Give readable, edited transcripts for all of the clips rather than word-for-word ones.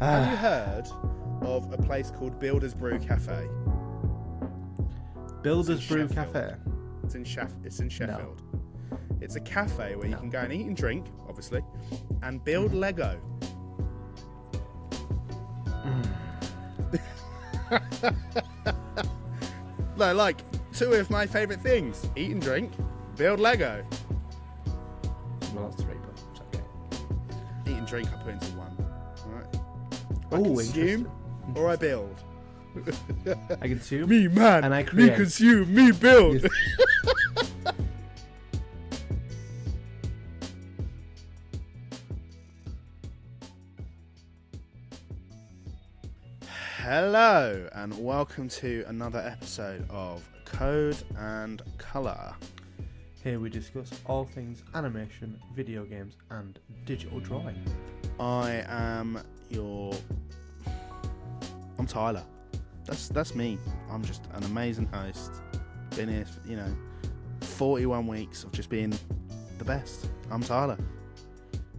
Have you heard of a place called Builder's Brew Cafe? Builder's Brew Cafe? It's in Sheffield. No. It's a cafe where you can go and eat and drink, obviously, and build Lego. No, like, two of my favourite things. Eat and drink, build Lego. Well, that's three, but it's okay. Eat and drink I put into one. Alright. I Oh, consume or I build. I consume. Me man. And I create. Me consume, me build. Yes. Hello and welcome to another episode of Code and Colour. Here we discuss all things animation, video games and digital drawing. I'm Tyler. That's me. I'm just an amazing host. Been here, 41 weeks of just being the best. I'm Tyler.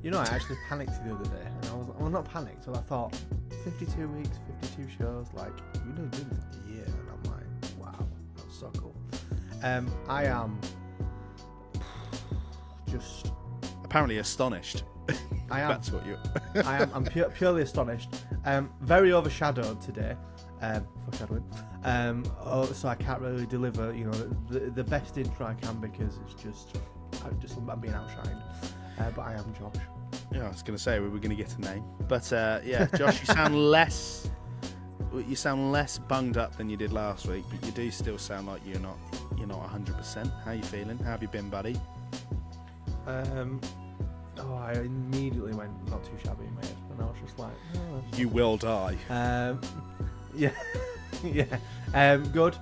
You know, I actually panicked the other day, and I was not panicked, but I thought 52 weeks, 52 shows, like we don't do this like a year, and I'm like, wow, that's so cool. I am just Apparently astonished. I am. That's what you. I'm purely astonished. Very overshadowed today. Foreshadowing. So I can't really deliver, the best intro I can because it's just I'm being outshined. But I am Josh. Yeah, I was going to say we were going to get a name, but yeah, Josh, you sound less bunged up than you did last week, but you do still sound like you're not 100%. How you feeling? How have you been, buddy? I immediately went not too shabby, mate, and I was just like, you will die. Yeah, yeah. Good.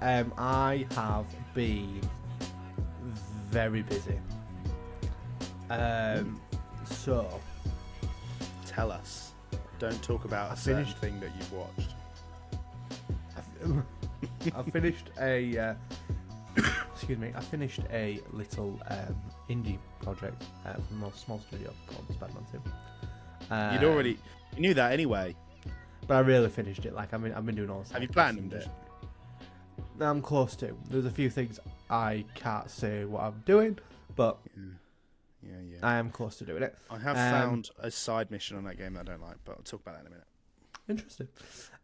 I have been very busy. So tell us. Don't talk about a certain thing that you've watched. I finished a excuse me. I finished a little indie project from a small studio called Spider-Man 2. You knew that anyway. But I really finished it. Like I've been doing all this. Have you planned it? I'm close to. There's a few things I can't say what I'm doing, but yeah. I am close to doing it. I have found a side mission on that game that I don't like, but I'll talk about that in a minute. Interesting.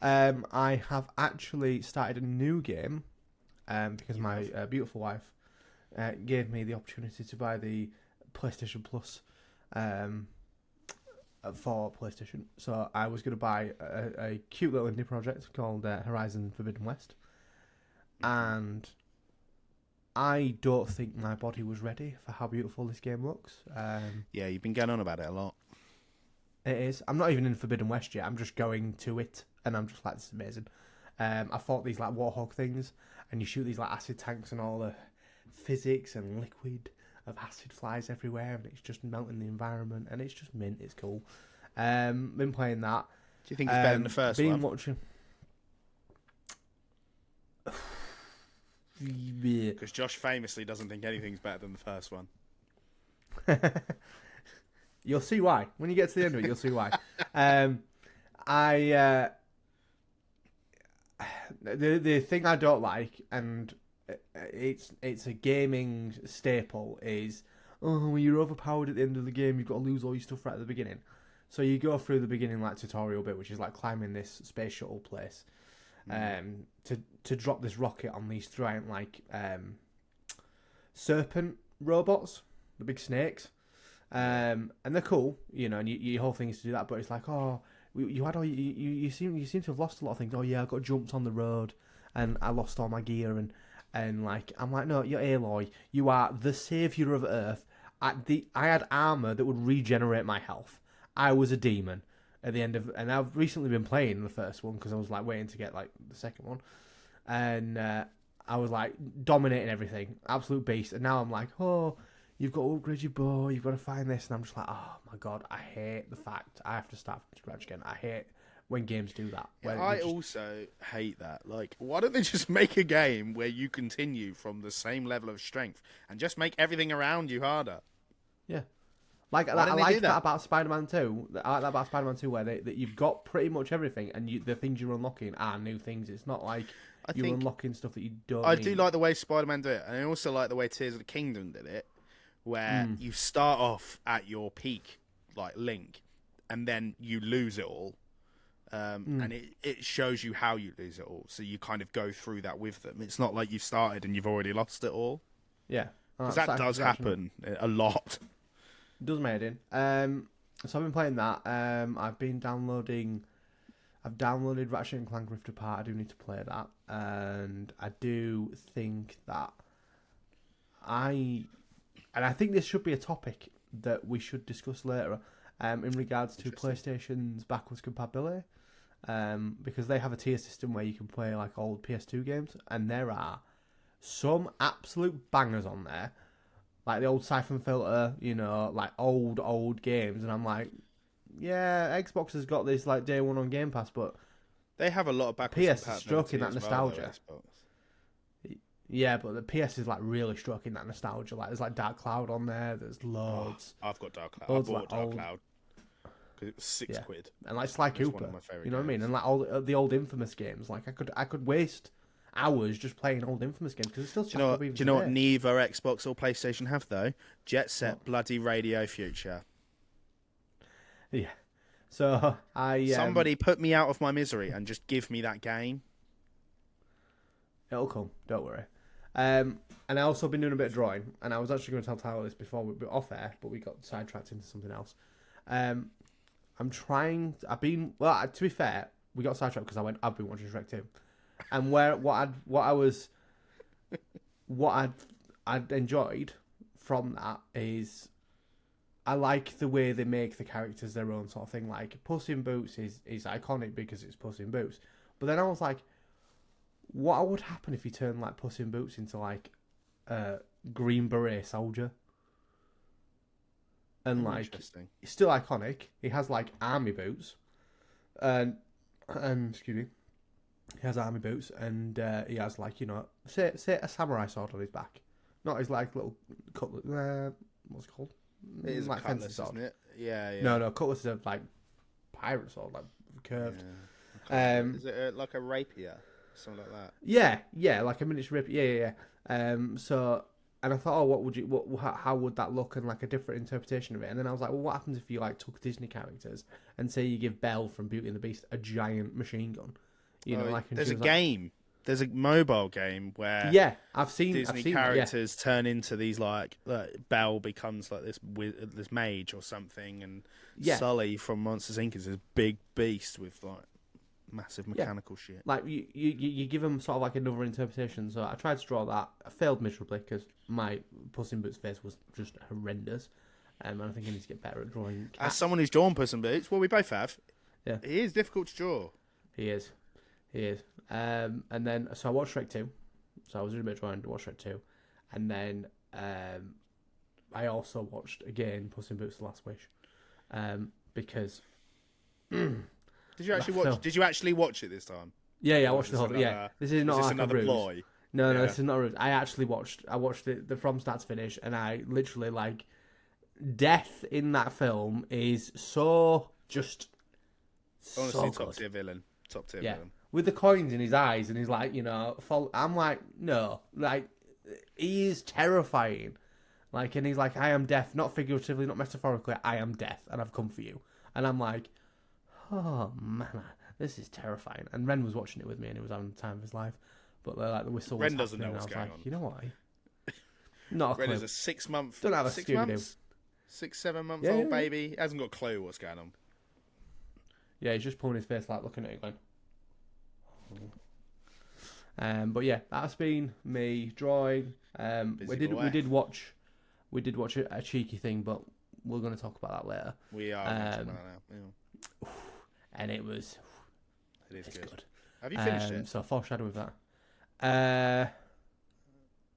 I have actually started a new game because my beautiful wife gave me the opportunity to buy the PlayStation Plus for PlayStation. So I was going to buy a cute little indie project called Horizon Forbidden West. And I don't think my body was ready for how beautiful this game looks. Yeah, you've been going on about it a lot. It is. I'm not even in Forbidden West yet. I'm just going to it, and I'm just like, this is amazing. I fought these like warthog things, and you shoot these like acid tanks, and all the physics and liquid of acid flies everywhere, and it's just melting the environment, and it's just mint. It's cool. Been playing that. Do you think it's better than the first one? Been watching. Because Josh famously doesn't think anything's better than the first one. You'll see why. When you get to the end of it, you'll see why. The thing I don't like, and it's a gaming staple, is when you're overpowered at the end of the game, you've got to lose all your stuff right at the beginning. So you go through the beginning like tutorial bit, which is like climbing this space shuttle place. To drop this rocket on these giant like serpent robots, the big snakes, and they're cool, and your whole thing is to do that. But it's like, you seem to have lost a lot of things. Oh yeah, I got jumped on the road, and I lost all my gear, and like I'm like, no, you're Aloy, you are the savior of Earth. I had armor that would regenerate my health. I was a demon. At the end of, and I've recently been playing the first one because I was like waiting to get like the second one, and I was like dominating everything, absolute beast. And now I'm like, you've got to upgrade your bow, you've got to find this, and I'm just like, oh my god, I hate the fact I have to start from scratch again. I hate when games do that. Yeah, I also hate that. Like, why don't they just make a game where you continue from the same level of strength and just make everything around you harder? Yeah. Like Why I didn't they like do that that? about Spider-Man 2. I like that about Spider-Man 2 where that you've got pretty much everything, and the things you're unlocking are new things. It's not like I you're think unlocking stuff that you don't I need. do like the way Spider-Man did it, and I also like the way Tears of the Kingdom did it, where you start off at your peak, like Link, and then you lose it all, and it shows you how you lose it all. So you kind of go through that with them. It's not like you've started and you've already lost it all, Yeah. because that does happen a lot. It does made in. So I've been playing that. I've downloaded Ratchet and Clank Rift Apart. I do need to play that, and I do think that I think this should be a topic that we should discuss later, in regards to PlayStation's backwards compatibility, because they have a tier system where you can play like old PS2 games, and there are some absolute bangers on there. Like the old Siphon Filter, like old games, and I'm like, yeah, Xbox has got this like day one on Game Pass, but They have a lot of backwards PS is compatibility stroking that as well, nostalgia. though, Xbox. Yeah, but the PS is like really stroking that nostalgia. Like there's like Dark Cloud on there. There's loads. I've got Dark Cloud. I Loads bought like Dark old- Cloud because it was £6. And like Sly It's one Cooper, of my favourite you know what I mean? games. And like all the old Infamous games. Like I could waste hours just playing old Infamous games because it's still. Do you know what neither Xbox or PlayStation have though? Jet Set Bloody Radio Future. Yeah. So Somebody put me out of my misery and just give me that game. It'll come. Don't worry. And I also been doing a bit of drawing, and I was actually going to tell Tyler this before we were off air, but we got sidetracked into something else. I'm trying. To be fair, we got sidetracked because I've been watching Shrek 2, and I'd enjoyed from that is I like the way they make the characters their own sort of thing. Like Puss in Boots is iconic because it's Puss in Boots, but then I was like, what would happen if you turned like Puss in Boots into like a Green Beret soldier? And like, it's still iconic. He has like army boots, and excuse me, he has army boots, and he has like say a samurai sword on his back, not his like little cutlass. What's it called? It is like a cutlass, isn't it? Yeah. No, cutlass is a like pirate sword, like curved. Is it like a rapier? Something like that. Yeah, like a miniature rapier. Yeah. So, and I thought, how would that look, and like a different interpretation of it. And then I was like, well, what happens if you like took Disney characters and say you give Belle from Beauty and the Beast a giant machine gun? There's a game. There's a mobile game where I've seen Disney characters turn into these like Belle becomes like this mage or something, and Sully from Monsters Inc. is this big beast with like massive mechanical shit. Like you give them sort of like another interpretation. So I tried to draw that. I failed miserably because my Puss in Boots face was just horrendous. And I think I need to get better at drawing cats. As someone who's drawn Puss in Boots, well, we both have. Yeah, he is difficult to draw. He is. And then so I watched Shrek 2. So I was doing a bit of drawing to watch Shrek 2, and then I also watched again Puss in Boots: The Last Wish, because. Did you actually watch it this time? Yeah, I watched the whole thing. Yeah, this is not like another a ploy. No, this is not a ruse. I watched it from start to finish, and I literally like death in that film is so just honestly so top tier villain. Villain. With the coins in his eyes, and he's like, I'm like, no, like he is terrifying. Like, and he's like, I am death, not figuratively, not metaphorically. I am death, and I've come for you. And I'm like, oh man, this is terrifying. And Ren was watching it with me, and he was having the time of his life. But like the whistle was Ren doesn't know what's going on. You know why? Not a clue. Ren is a 6 month. Don't have a 6 months. 6-7 month old baby. He hasn't got a clue what's going on. Yeah, he's just pulling his face like looking at it going. But yeah, that's been me drawing. We did watch a cheeky thing, but we're going to talk about that later. We are going to talk about that now. Yeah. And it is good. Have you finished it? So foreshadow with that.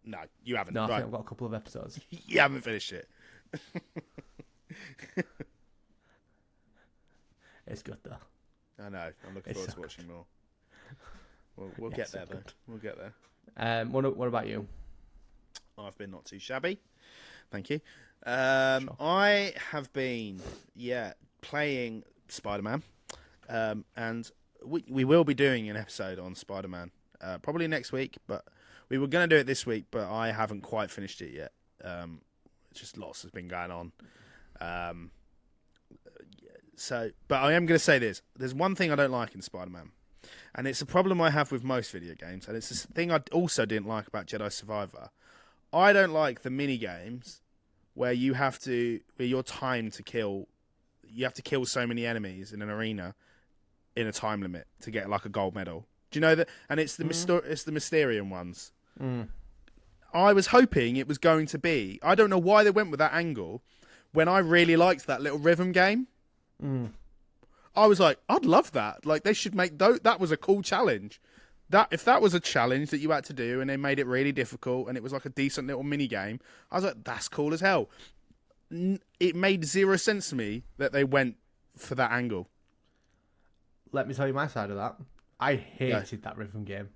No, you haven't. No, I right. think I've got a couple of episodes. You haven't finished it. It's good though. I know. I'm looking forward to watching more. We'll get there though. We'll get there. What about you? I've been not too shabby. Thank you. Sure. I have been, playing Spider-Man, and we will be doing an episode on Spider-Man probably next week, but we were going to do it this week, but I haven't quite finished it yet. Just lots has been going on. But I am going to say this. There's one thing I don't like in Spider-Man, and it's a problem I have with most video games, and it's this thing I also didn't like about Jedi Survivor. I don't like the mini games where you're timed to kill. You have to kill so many enemies in an arena in a time limit to get like a gold medal. Do you know that? And it's the Mysterium ones. Mm. I was hoping it was going to be. I don't know why they went with that angle when I really liked that little rhythm game. Mm. I was like, I'd love that. Like, they should make that was a cool challenge. If that was a challenge that you had to do and they made it really difficult and it was like a decent little mini game, I was like, that's cool as hell. It made zero sense to me that they went for that angle. Let me tell you my side of that. I hated that rhythm game.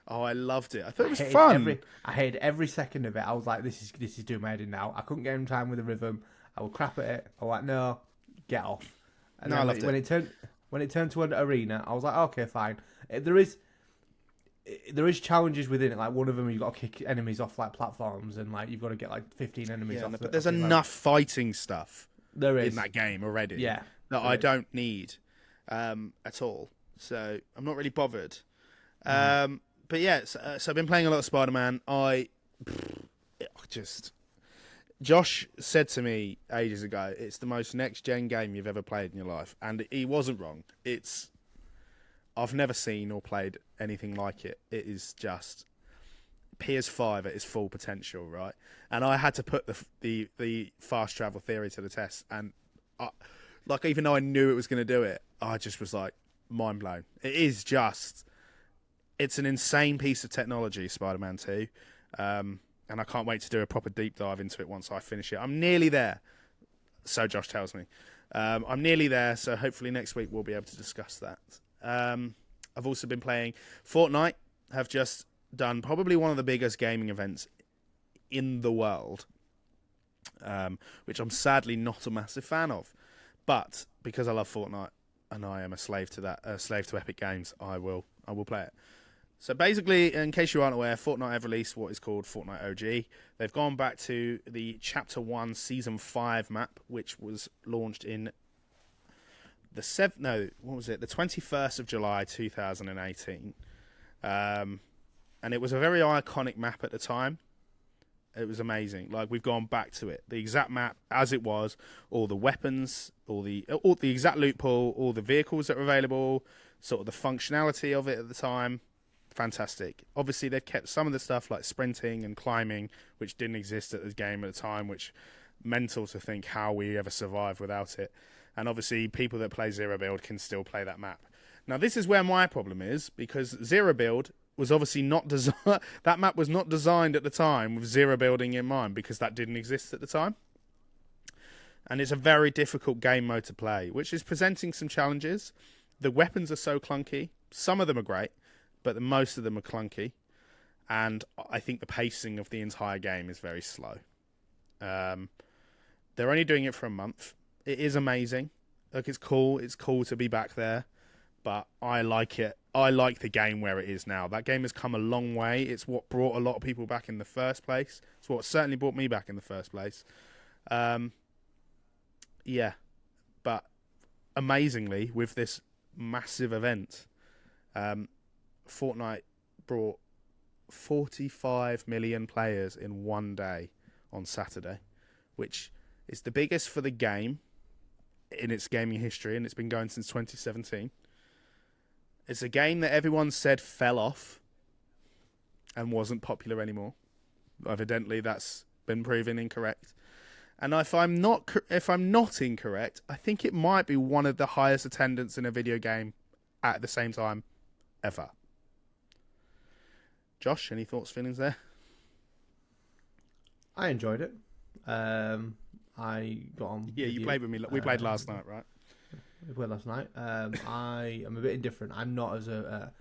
Oh, I loved it. I thought it was fun. I hated every second of it. I was like, this is doing my head in now. I couldn't get in time with the rhythm. I would crap at it. I was like, no, get off. And no, then I loved it. When it turned to an arena, I was like, okay, fine. There is challenges within it. Like one of them, you've got to kick enemies off like platforms, and like you've got to get like 15 enemies off. But there's enough fighing stuff. There is in that game already. Yeah, that I don't need at all. So I'm not really bothered. But yeah, so I've been playing a lot of Spider-Man. Josh said to me ages ago, it's the most next-gen game you've ever played in your life. And he wasn't wrong. I've never seen or played anything like it. It is just PS5 at its full potential, right? And I had to put the fast travel theory to the test. And even though I knew it was going to do it, I just was like, mind blown. It's an insane piece of technology, Spider-Man 2. And I can't wait to do a proper deep dive into it once I finish it. I'm nearly there. So Josh tells me. I'm nearly there, so hopefully next week we'll be able to discuss that. I've also been playing Fortnite. Have just done probably one of the biggest gaming events in the world, which I'm sadly not a massive fan of. But because I love Fortnite and I am a slave to that, slave to Epic Games, I will play it. So basically, in case you aren't aware, Fortnite have released what is called Fortnite OG. They've gone back to the Chapter 1 Season 5 map, which was launched in the 21st of July 2018. And it was a very iconic map at the time. It was amazing. Like, we've gone back to it. The exact map as it was, all the weapons, all the exact loot pool, all the vehicles that were available, sort of the functionality of it at the time. Fantastic. Obviously, they've kept some of the stuff like sprinting and climbing, which didn't exist at the game at the time, which mental to think how we ever survived without it. And obviously, people that play Zero Build can still play that map. Now, this is where my problem is, because Zero Build was obviously not designed. That map was not designed at the time with Zero Building in mind, because that didn't exist at the time. And it's a very difficult game mode to play, which is presenting some challenges. The weapons are so clunky. Some of them are great, but most of them are clunky. And I think the pacing of the entire game is very slow. They're only doing it for a month. It is amazing. Like, it's cool. It's cool to be back there. But I like it. I like the game where it is now. That game has come a long way. It's what brought a lot of people back in the first place. It's what certainly brought me back in the first place. Yeah. But amazingly, with this massive event, Fortnite brought 45 million players in one day on Saturday, which is the biggest for the game in its gaming history, and it's been going since 2017. It's a game that everyone said fell off and wasn't popular anymore. Evidently, that's been proven incorrect. And if I'm not incorrect, I think it might be one of the highest attendance in a video game at the same time ever. Josh, any thoughts, feelings there? I enjoyed it. I got on. Yeah, you played with me. We played last night, right? We played last night. I am a bit indifferent. I'm not as a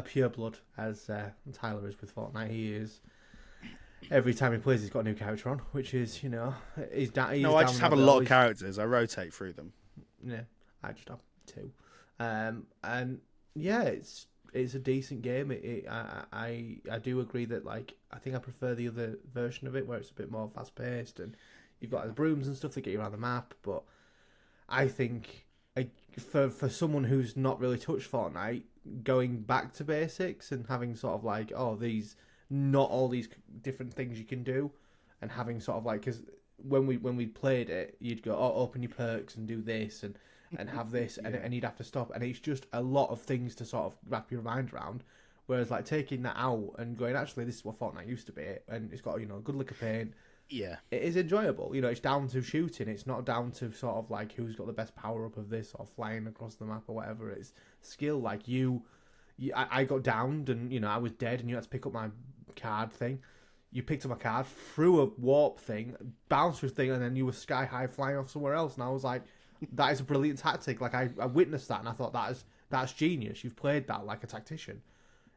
pure blood as Tyler is with Fortnite. every time he plays, he's got a new character on, which is, he's down. No, I just have a lot of characters. I rotate through them. Yeah, I just have 2, and yeah, it's a decent game. I do agree that I think I prefer the other version of it where it's a bit more fast paced and you've got the brooms and stuff that get you around the map. But I think for someone who's not really touched Fortnite, going back to basics and having sort of not all these different things you can do, and having sort of because when we played it, you'd go, open your perks and do this and have this, Yeah. and you'd have to stop, and it's just a lot of things to sort of wrap your mind around. Whereas taking that out and going, actually, this is what Fortnite used to be, and it's got a good lick of paint. Yeah, It is enjoyable. It's down to shooting. It's not down to sort of who's got the best power up of this or flying across the map or whatever. It's skill. I got downed and I was dead, and you had to pick up my card thing. You picked up my card, threw a warp thing, bounced through thing, and then you were sky high flying off somewhere else. And I was like, that is a brilliant tactic. I witnessed that, and I thought that's genius. You've played that like a tactician.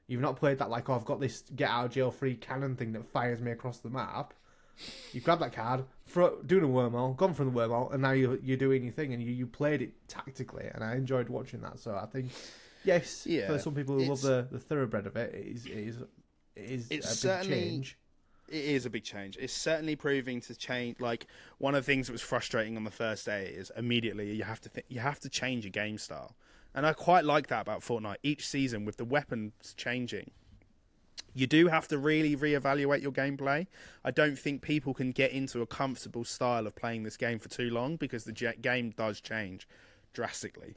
You've not played that I've got this get out of jail free cannon thing that fires me across the map. You grab that card, doing a wormhole, gone from the wormhole, and now you're doing your thing, and you played it tactically, and I enjoyed watching that. So I think, yes, for some people who love the thoroughbred of it, it is a big change. It is a big change. It's certainly proving to change. One of the things that was frustrating on the first day is immediately you have to change your game style, and I quite like that about Fortnite. Each season, with the weapons changing, you do have to really reevaluate your gameplay. I don't think people can get into a comfortable style of playing this game for too long because the game does change drastically.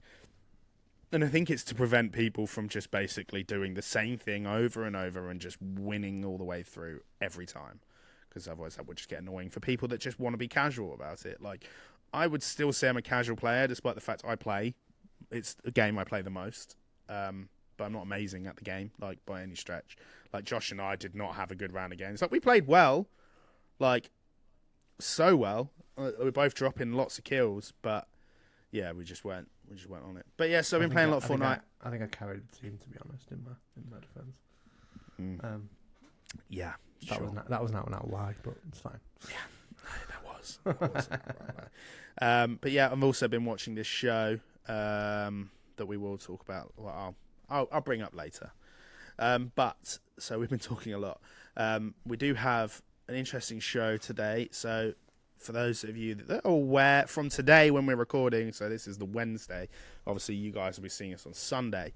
And I think it's to prevent people from just basically doing the same thing over and over and just winning all the way through every time. Because otherwise that would just get annoying for people that just want to be casual about it. I would still say I'm a casual player despite the fact I play. It's a game I play the most. But I'm not amazing at the game, by any stretch. Josh and I did not have a good round again. It's we played well. So well. We're both dropping lots of kills, but yeah, we just weren't on it. But yeah, so I've been playing a lot of Fortnite. I think I carried the team, to be honest, in my defence. Yeah, that was not an out lie, but it's fine. Yeah, that was. But yeah, I've also been watching this show that we will talk about. Well, I'll bring up later. But so we've been talking a lot. We do have an interesting show today. So for those of you that are aware, from today when we're recording, so this is the Wednesday. Obviously, you guys will be seeing us on Sunday.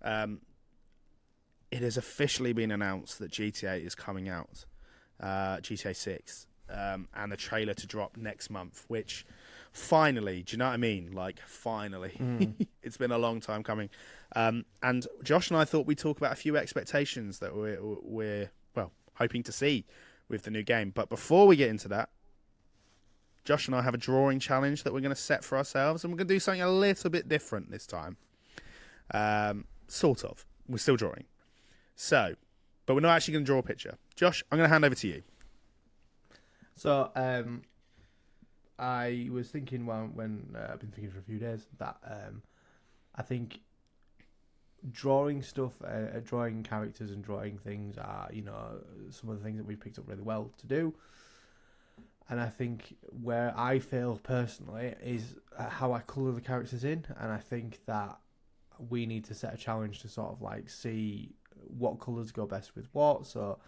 It has officially been announced that GTA is coming out, GTA 6, and the trailer to drop next month. Which finally, do you know what I mean? Finally, it's been a long time coming. And Josh and I thought we'd talk about a few expectations that we're hoping to see with the new game. But before we get into that, Josh and I have a drawing challenge that we're going to set for ourselves, and we're going to do something a little bit different this time. Sort of. We're still drawing. So, but we're not actually going to draw a picture. Josh, I'm going to hand over to you. So, I was thinking when I've been thinking for a few days that I think drawing stuff, drawing characters and drawing things are, some of the things that we've picked up really well to do. And I think where I fail personally is how I colour the characters in. And I think that we need to set a challenge to sort of see what colours go best with what. So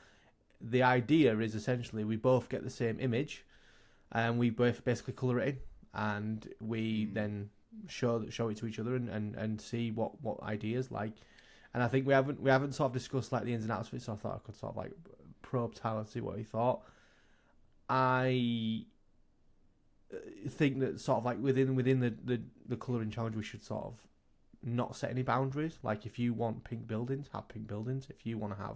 the idea is essentially we both get the same image and we both basically colour it in. And we then show it to each other and see what ideas like. And I think we haven't sort of discussed the ins and outs of it. So I thought I could sort of probe Tyler and see what he thought. I think that sort of within the colouring challenge, we should sort of not set any boundaries. If you want pink buildings, have pink buildings. If you want to have,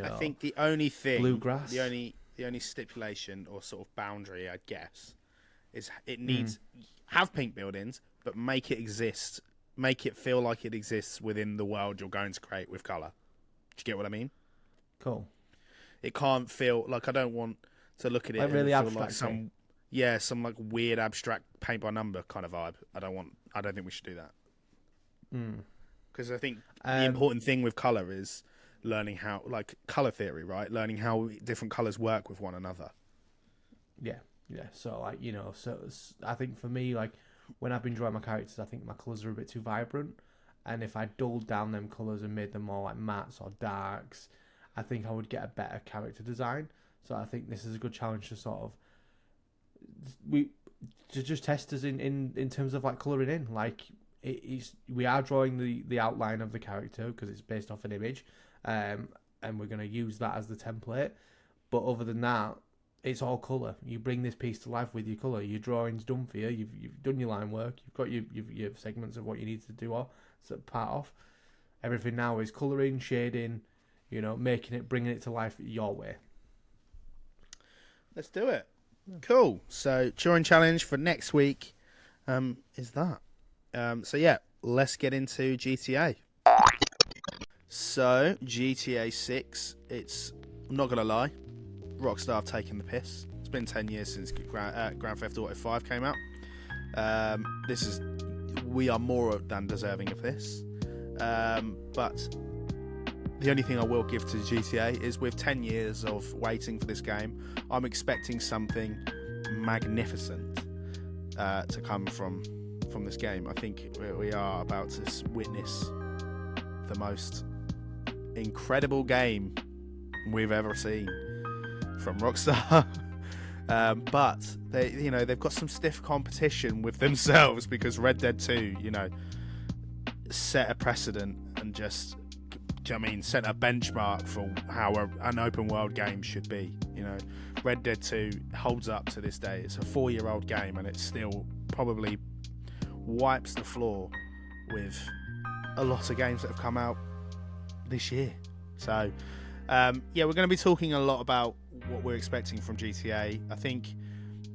I think the only thing, bluegrass, the only stipulation or sort of boundary, I guess, is it needs have pink buildings, but make it exist, make it feel like it exists within the world you're going to create with colour. Do you get what I mean? Cool. It can't feel I don't want to look at it really and feel abstract some weird abstract paint by number kind of vibe. I don't think we should do that. Because I think the important thing with colour is learning how, like color theory, right? Learning how different colors work with one another. Yeah, yeah. So like I think for me, like when I've been drawing my characters, I think my colours are a bit too vibrant, and if I dulled down them colours and made them more like mattes or darks, I think I would get a better character design. So I think this is a good challenge to sort of to just test us in terms of like colouring in. Like we are drawing the outline of the character because it's based off an image, and we're going to use that as the template. But other than that, it's all colour. You bring this piece to life with your colour. Your drawing's done for you. You've done your line work. You've got your segments of what you need to do or part off. Everything now is colouring, shading, making it, bringing it to life your way. Let's do it. Cool. So drawing challenge for next week is that. So yeah, let's get into GTA. So GTA 6, I'm not gonna lie, Rockstar have taken the piss. It's been 10 years since Grand Theft Auto 5 came out. We are more than deserving of this. But the only thing I will give to GTA is, with 10 years of waiting for this game, I'm expecting something magnificent to come from this game. I think we are about to witness the most incredible game we've ever seen from Rockstar. But they've got some stiff competition with themselves, because Red Dead 2, set a precedent and just, set a benchmark for how an open world game should be. Red Dead 2 holds up to this day. It's a 4-year-old game, and it still probably wipes the floor with a lot of games that have come out this year. So we're going to be talking a lot about what we're expecting from GTA. I think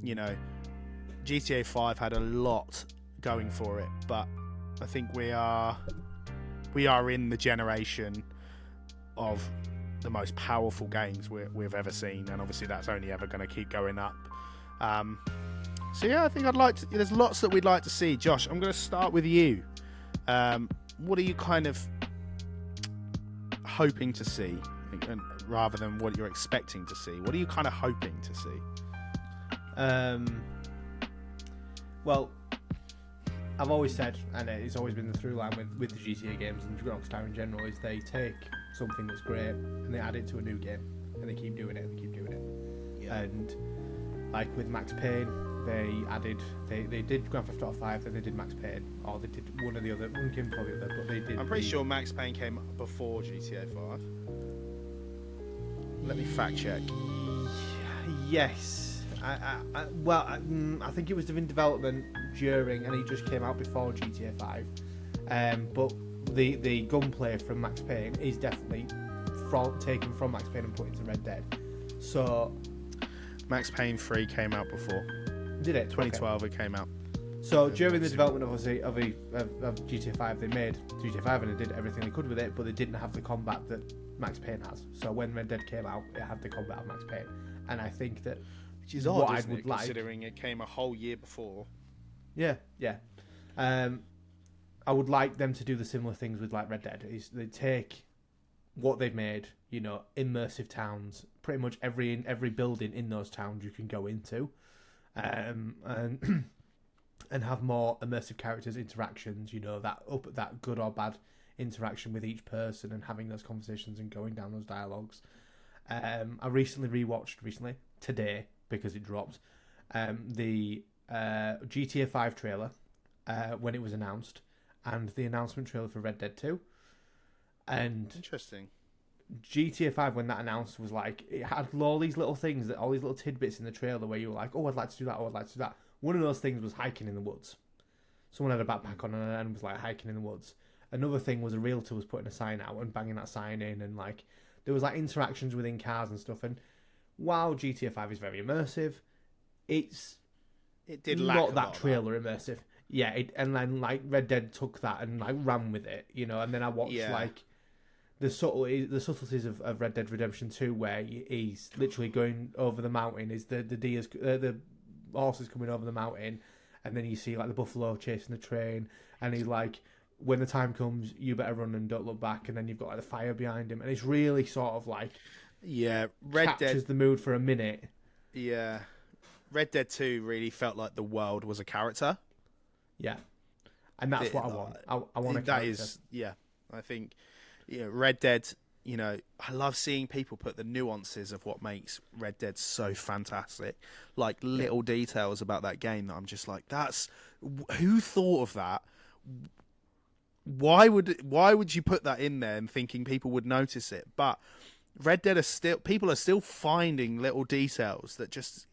GTA 5 had a lot going for it, but I think we are in the generation of the most powerful games we've ever seen, and obviously that's only ever going to keep going up. So yeah, I think there's lots that we'd like to see. Josh, I'm going to start with you. What are you kind of hoping to see, rather than what you're expecting to see? What are you kind of hoping to see? Well, I've always said, and it's always been the through line with the GTA games and Rockstar in general, is they take something that's great and they add it to a new game, and they keep doing it. Yeah. And like with Max Payne, they did Grand Theft Auto 5, then they did Max Payne, or they did one or the other. One came before the other, but they did. I'm pretty sure Max Payne came before GTA 5. Let me fact check. Yes. I think it was in development during, and it just came out before GTA 5. But the gunplay from Max Payne is definitely taken from Max Payne and put into Red Dead. So Max Payne 3 came out before. Did it? 2012 it came out. So during the development of GTA 5, they made GTA 5 and they did everything they could with it, but they didn't have the combat that Max Payne has. So when Red Dead came out, it had the combat of Max Payne, and I think that, which is odd, isn't it, considering it came a whole year before. Yeah. I would like them to do the similar things with like Red Dead. Is they take what they've made, immersive towns. Pretty much every building in those towns you can go into, and have more immersive characters, interactions. That good or bad interaction with each person, and having those conversations and going down those dialogues. I recently rewatched today, because it dropped, the GTA 5 trailer when it was announced, and the announcement trailer for Red Dead 2. And interesting. GTA 5, when that announced, was like, it had all these little things, all these little tidbits in the trailer where you were like, oh, I'd like to do that, One of those things was hiking in the woods. Someone had a backpack on and was like hiking in the woods. Another thing was a realtor was putting a sign out and banging that sign in, and like there was like interactions within cars and stuff. And while GTA 5 is very immersive, it did lack not that trailer immersive. Yeah, and then like Red Dead took that and like ran with it, And then I watched like the subtleties of Red Dead Redemption 2, where he's literally going over the mountain. Is the horses coming over the mountain, and then you see like the buffalo chasing the train, and he's like when the time comes, you better run and don't look back. And then you've got like the fire behind him, and it's really sort of like captures the mood for a minute. Yeah, Red Dead 2 really felt like the world was a character. Yeah, and that's what I want. I want a character. I think Red Dead. I love seeing people put the nuances of what makes Red Dead so fantastic, like little details about that game that I'm just like, who thought of that? Why would you put that in there and thinking people would notice it? But Red Dead people are still finding little details that just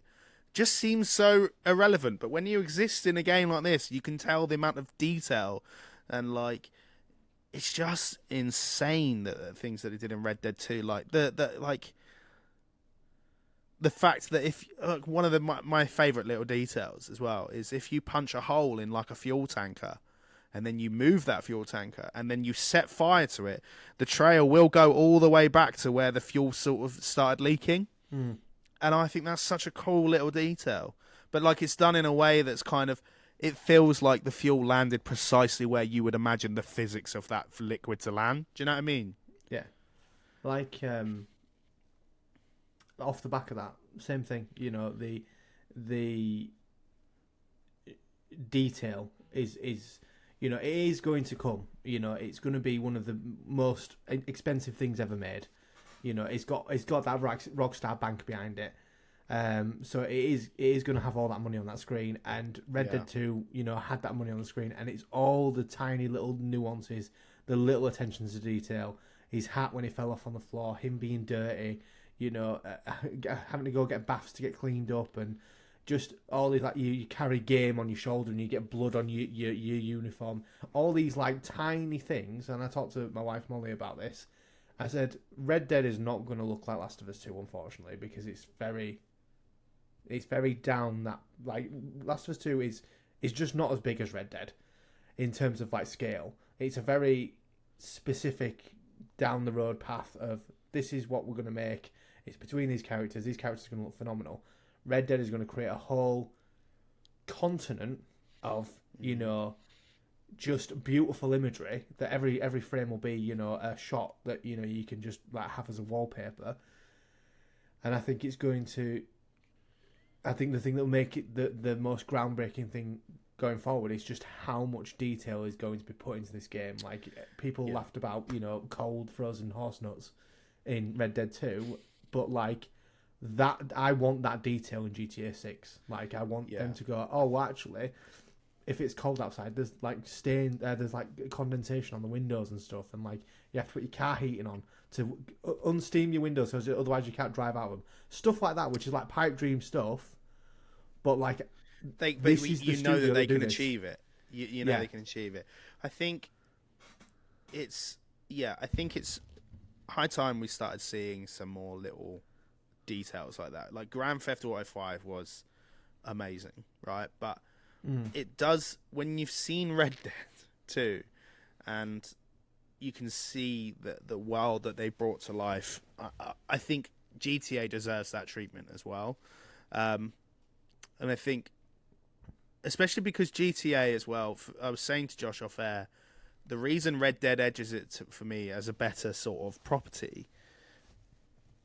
seem so irrelevant. But when you exist in a game like this, you can tell the amount of detail and like. It's just insane that things that it did in Red Dead 2, like the fact that if one of my favorite little details as well is if you punch a hole in like a fuel tanker, and then you move that fuel tanker, and then you set fire to it, the trail will go all the way back to where the fuel sort of started leaking, and I think that's such a cool little detail. But like it's done in a way that's kind of. It feels like the fuel landed precisely where you would imagine the physics of that liquid to land. Do you know what I mean? Yeah. Like, off the back of that, same thing. The detail is it is going to come. It's going to be one of the most expensive things ever made. It's got that Rockstar bank behind it. So it is going to have all that money on that screen, and Red Dead 2, had that money on the screen, and it's all the tiny little nuances, the little attentions to detail. His hat when he fell off on the floor, him being dirty, having to go get baths to get cleaned up, and just all these like you carry game on your shoulder and you get blood on your uniform. All these like tiny things, and I talked to my wife Molly about this. I said Red Dead is not going to look like Last of Us 2, unfortunately, because it's very down that, like, Last of Us 2 is just not as big as Red Dead in terms of like scale. It's a very specific down the road path of this is what we're going to make. It's between these characters. These characters are going to look phenomenal. Red Dead is going to create a whole continent of just beautiful imagery that every frame will be a shot that you can just like have as a wallpaper. And I think it's going to. I think the thing that will make it the most groundbreaking thing going forward is just how much detail is going to be put into this game. Like, people laughed about, cold frozen horse nuts in Red Dead 2, but like that, I want that detail in GTA 6. Like, I want them to go, oh, well, actually, if it's cold outside, there's like there's like condensation on the windows and stuff, and like you have to put your car heating on to unsteam your windows, because otherwise you can't drive out of them. Stuff like that, which is like pipe dream stuff, but like they can achieve it. You know they can achieve it. I think it's high time we started seeing some more little details like that. Like Grand Theft Auto 5 was amazing, right? But it does, when you've seen Red Dead 2 and you can see the world that they brought to life, I think GTA deserves that treatment as well. And I think, especially because GTA as well, I was saying to Josh off air, the reason Red Dead edges it for me as a better sort of property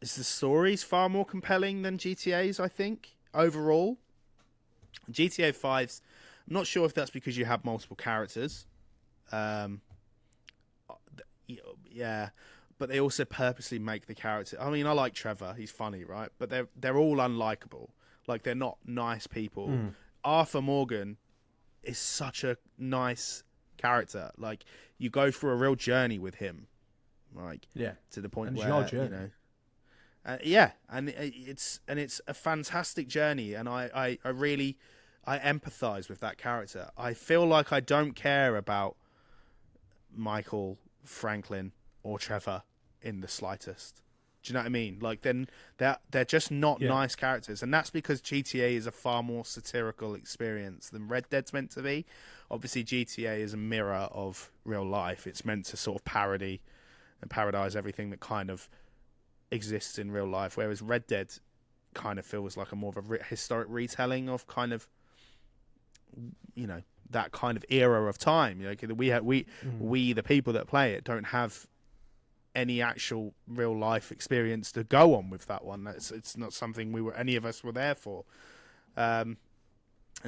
is the story's far more compelling than GTA's, I think, overall. GTA 5's, I'm not sure if that's because you have multiple characters. Yeah, but they also purposely make the character. I mean, I like Trevor; he's funny, right? But they're all unlikable. Like, they're not nice people. Arthur Morgan is such a nice character. Like, you go through a real journey with him, like to the point where it's a fantastic journey, and I really empathise with that character. I feel like I don't care about Michael, Franklin, or Trevor in the slightest. Do you know what I mean? Like, then they're just not nice characters, and that's because GTA is a far more satirical experience than Red Dead's meant to be. Obviously, GTA is a mirror of real life. It's meant to sort of parody and parodize everything that kind of exists in real life, whereas Red Dead kind of feels like a more of a historic retelling of kind of, that kind of era of time. Like we the people that play it don't have any actual real life experience to go on with that one. It's not something any of us were there for. And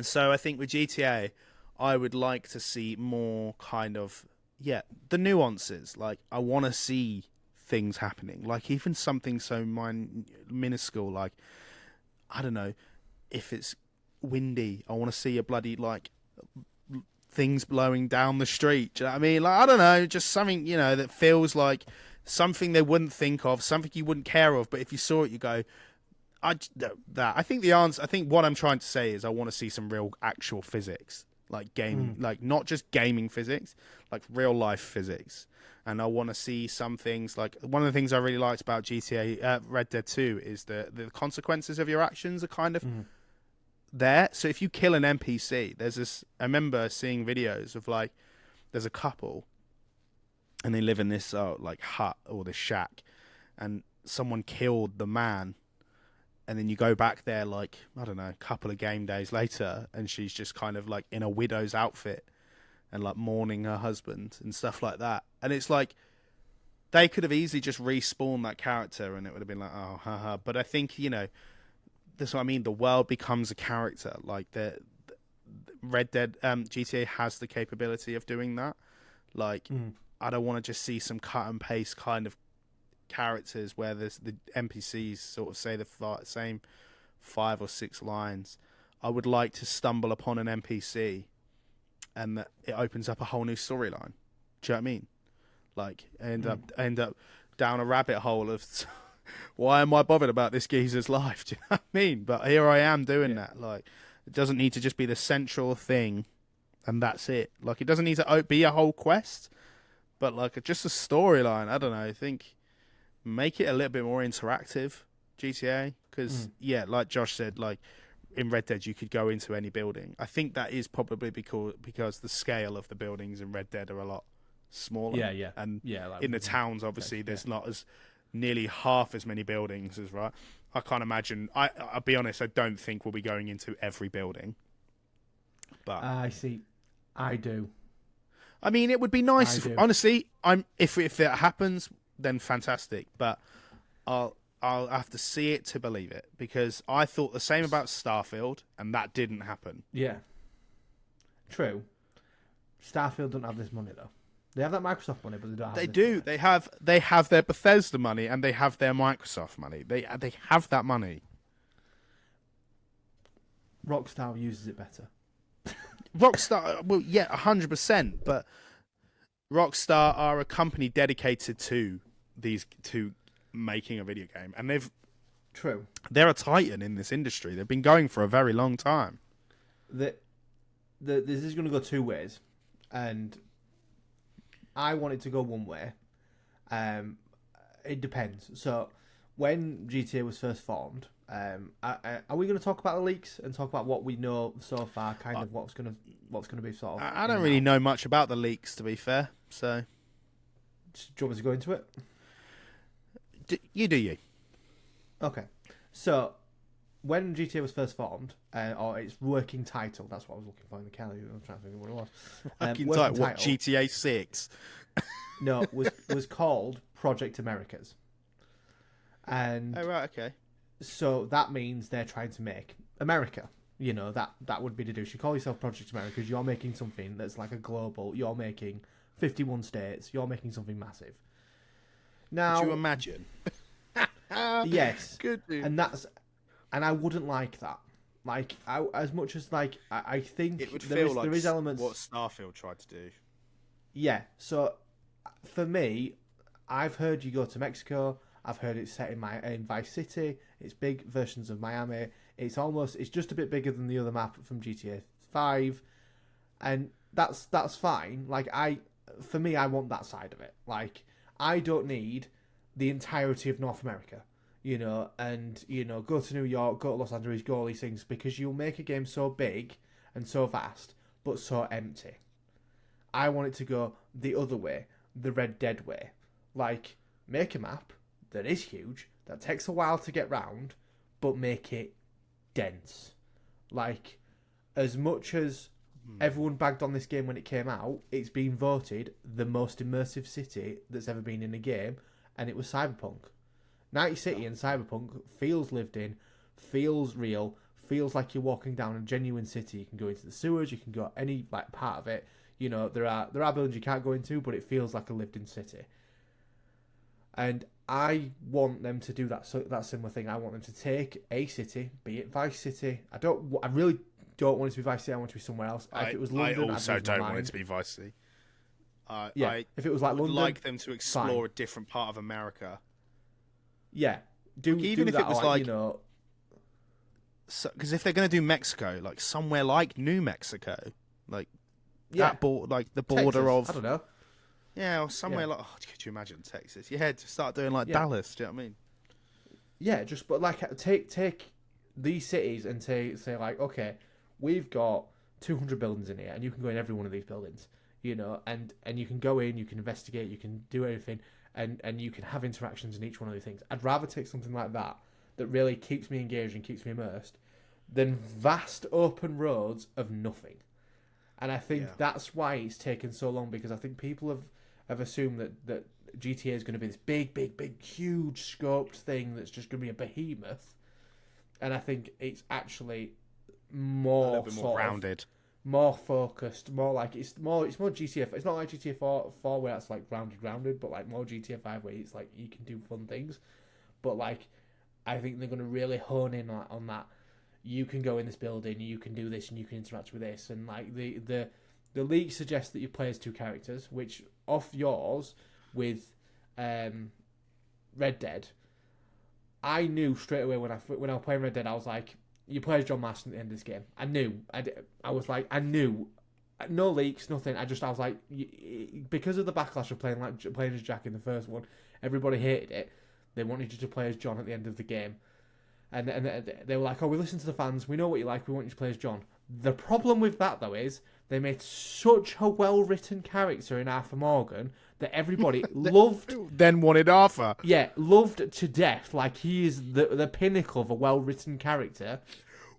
so I think with GTA, I would like to see more kind of the nuances. Like I want to see things happening. Like even something so minuscule. Like I don't know, if it's windy, I want to see a bloody like things blowing down the street. Do you know what I mean? Like I don't know, just something that feels like something they wouldn't think of, something you wouldn't care of, but if you saw it, you go, I think the answer. I think what I'm trying to say is I want to see some real actual physics, like gaming, like not just gaming physics, like real life physics. And I want to see some things like one of the things I really liked about GTA Red Dead 2 is the consequences of your actions are kind of there. So if you kill an NPC, there's this. I remember seeing videos of like there's a couple, and they live in this like hut or this shack, and someone killed the man. And then you go back there, like, I don't know, a couple of game days later, and she's just kind of like in a widow's outfit and like mourning her husband and stuff like that. And it's like, they could have easily just respawned that character and it would have been like, oh, haha. But I think, that's what I mean. The world becomes a character. Like the Red Dead, GTA has the capability of doing that. Like, I don't want to just see some cut and paste kind of characters where there's the NPCs sort of say the same 5 or 6 lines. I would like to stumble upon an NPC and that it opens up a whole new storyline. Do you know what I mean? Like end up down a rabbit hole of why am I bothered about this geezer's life? Do you know what I mean? But here I am doing that. Like it doesn't need to just be the central thing and that's it. Like it doesn't need to be a whole quest, but like just a storyline. I don't know. I think make it a little bit more interactive, GTA, because like Josh said, like in Red Dead you could go into any building. I think that is probably because the scale of the buildings in Red Dead are a lot smaller. And like in the towns, obviously, there's not as nearly half as many buildings as right. I can't imagine. I'll be honest. I don't think we'll be going into every building. But I see. I do. I mean, it would be nice. Honestly, if that happens, then fantastic. But I'll have to see it to believe it because I thought the same about Starfield, and that didn't happen. Yeah, true. Starfield don't have this money though. They have that Microsoft money, but they don't have. They do. Money. They have their Bethesda money, and they have their Microsoft money. They have that money. Rockstar uses it better. Rockstar, well, yeah, 100%. But Rockstar are a company dedicated to making a video game, and they're a titan in this industry. They've been going for a very long time. This is going to go 2 ways, and I want it to go one way. It depends. So when GTA was first formed, are we going to talk about the leaks and talk about what we know so far, kind of what's going to be sort of? I don't really know much about the leaks, to be fair. So, do you want me to go into it? You do you? Okay. So when GTA was first formed, or its working title, that's what I was looking for in the calendar. I'm trying to think of what it was. Working title, what, GTA 6? No, was called Project Americas. And oh right, okay. So that means they're trying to make America. You know, that would be to do. You call yourself Project America because you're making something that's like a global. You're making 51 states. You're making something massive. Now, could you imagine? Yes. Good dude. And I wouldn't like that. Like, as much as like I think it would feel like there is elements what Starfield tried to do. Yeah. So for me, I've heard you go to Mexico. I've heard it's set in Vice City. It's big versions of Miami. It's just a bit bigger than the other map from GTA 5, and that's fine. Like for me, I want that side of it. Like I don't need the entirety of North America, and go to New York, go to Los Angeles, go all these things because you'll make a game so big and so vast, but so empty. I want it to go the other way, the Red Dead way. Like make a map that is huge, that takes a while to get round, but make it dense. Like, as much as everyone bagged on this game when it came out. It's been voted the most immersive city that's ever been in a game, and it was Cyberpunk. Night City and Cyberpunk feels lived in, feels real, feels like you're walking down a genuine city. You can go into the sewers, you can go any like part of it. You know, there are buildings you can't go into, but it feels like a lived-in city. And I want them to do that similar thing. I want them to take a city, be it Vice City. I really don't want it to be Vice City. I want it to be somewhere else. If it was London, I also I'd don't want it to be Vice City. If it was like London, I'd like them to explore a different part of America. Yeah, even if it was like, you know, because if they're going to do Mexico, like somewhere like New Mexico, like that like the border Texas, of, I don't know. Yeah, or somewhere like, could you imagine Texas? Yeah, to start doing like Dallas. Do you know what I mean? Yeah, but like take these cities and say like, okay, we've got 200 buildings in here, and you can go in every one of these buildings, you know, and you can go in, you can investigate, you can do everything, and you can have interactions in each one of these things. I'd rather take something like that really keeps me engaged and keeps me immersed than vast open roads of nothing. And I think that's why it's taken so long, because I think people have assumed that GTA is going to be this big, huge scoped thing that's just going to be a behemoth. And I think it's actually more a little bit more rounded, more focused, more like it's more GTA. It's not like GTA 4 where it's like rounded, but like more GTA 5 where it's like you can do fun things. But like, I think they're going to really hone in on that. You can go in this building, you can do this, and you can interact with this. And like the leak suggests that you play as two characters, which off yours with Red Dead, I knew straight away when I was playing Red Dead, I was like, you play as John Marston at the end of this game. I knew. I knew. No leaks, nothing. I was like, because of the backlash of playing as Jack in the first one, everybody hated it. They wanted you to play as John at the end of the game. And they were like, oh, we listen to the fans, we know what you like, we want you to play as John. The problem with that, though, is they made such a well-written character in Arthur Morgan that everybody loved. Then wanted Arthur. Yeah, loved to death. Like, he is the pinnacle of a well-written character.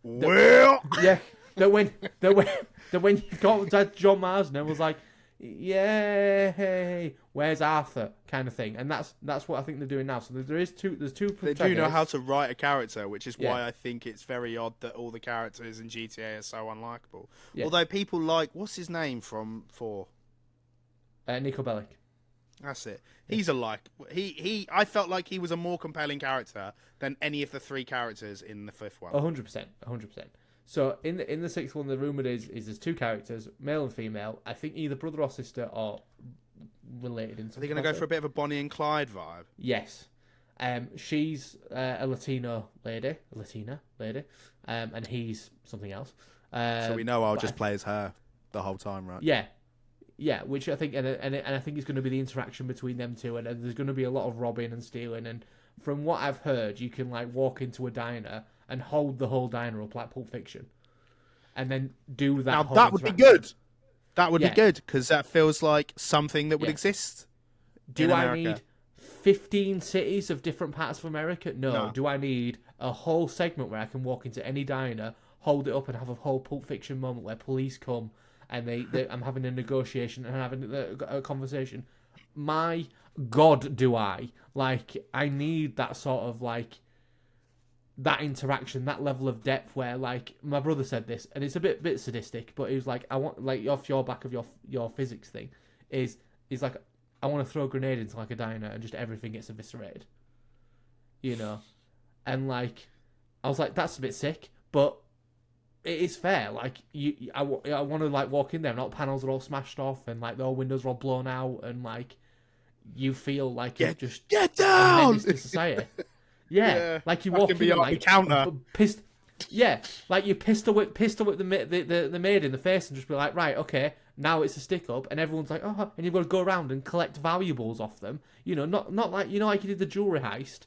That when you got John Marsden, it was like, yay, where's Arthur, kind of thing. And that's what I think they're doing now. So there's two They do know how to write a character, which is why I think it's very odd that all the characters in GTA are so unlikable. Yeah. Although people like, what's his name from 4? Nico Bellic. That's it. He's I felt like he was a more compelling character than any of the 3 characters in the 5th one. 100%. So in the 6th one, the rumour is there's 2 characters, male and female. I think either brother or sister or related in some. Are they going to go for a bit of a Bonnie and Clyde vibe? Yes. She's a Latina lady, and he's something else. So we know I'll just play as her the whole time, right? Yeah, which I think, and I think it's going to be the interaction between them two, and there's going to be a lot of robbing and stealing. And from what I've heard, you can like walk into a diner and hold the whole diner up like Pulp Fiction, and then do that. Now that would be good. That would be good, because that feels like something that would exist. Do I need 15 cities of different parts of America? No. Do I need a whole segment where I can walk into any diner, hold it up, and have a whole Pulp Fiction moment where police come and I'm having a negotiation and having a conversation? My God, do I. Like, I need that sort of, like, that interaction, that level of depth where, like, my brother said this, and it's a bit sadistic, but he was like, I want, like, off your back of your physics thing, is like, I want to throw a grenade into, like, a diner and just everything gets eviscerated. You know? And, like, I was like, that's a bit sick, but it is fair. Like, I want to, like, walk in there and all panels are all smashed off and, like, all windows are all blown out and, like, you feel like you're just get down! a menace to society. Yeah, like you walk in like counter. Pissed. Yeah, like you pistol whip the maid in the face and just be like, right, okay, now it's a stick up, and everyone's like, oh, and you've got to go around and collect valuables off them. You know, not like, you know, like you did the jewelry heist,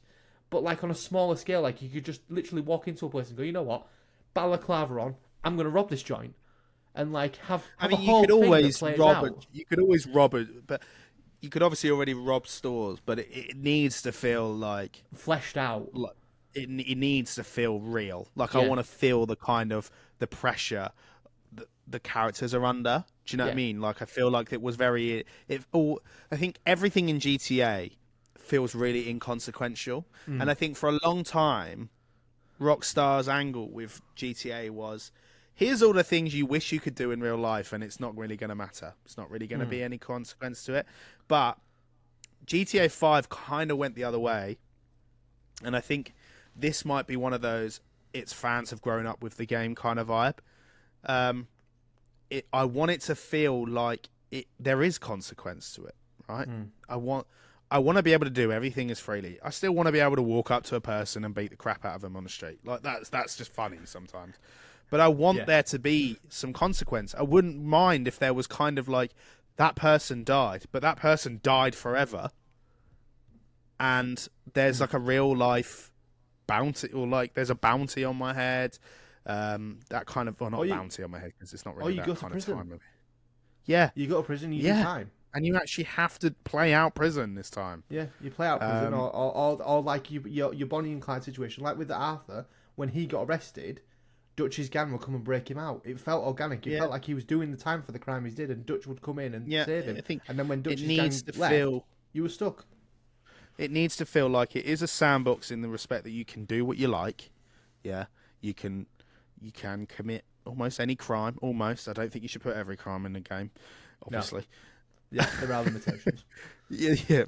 but like on a smaller scale. Like you could just literally walk into a place and go, you know what, balaclava on, I'm gonna rob this joint, and like have a whole thing that plays out. You could always rob it, but you could obviously already rob stores, but it needs to feel like fleshed out. Like it needs to feel real. Like I want to feel the kind of the pressure the characters are under. Do you know what I Yeah. mean? Like, I feel like it was very I think everything in GTA feels really inconsequential, and I think for a long time, Rockstar's angle with GTA was, here's all the things you wish you could do in real life, and it's not really going to matter. It's not really going to be any consequence to it. But GTA 5 kind of went the other way, and I think this might be one of those its fans have grown up with the game kind of vibe. I want it to feel like there is consequence to it, right? I want to be able to do everything as freely. I still want to be able to walk up to a person and beat the crap out of them on the street. Like, that's just funny sometimes. But I want there to be some consequence. I wouldn't mind if there was kind of like, that person died, but that person died forever. And there's like a real life bounty, or like there's a bounty on my head. That kind of, well, not bounty on my head, because it's not really that kind of time. Yeah. You go to prison, you do time. And you actually have to play out prison this time. Yeah, you play out prison, or like your Bonnie and Clyde situation, like with Arthur, when he got arrested, Dutch's gang would come and break him out. It felt organic. It felt like he was doing the time for the crime he did, and Dutch would come in and save him. I think and then when Dutch's gang left, you were stuck. It needs to feel like it is a sandbox in the respect that you can do what you like. Yeah, you can commit almost any crime. Almost. I don't think you should put every crime in the game, obviously. No. Yeah, there are limitations.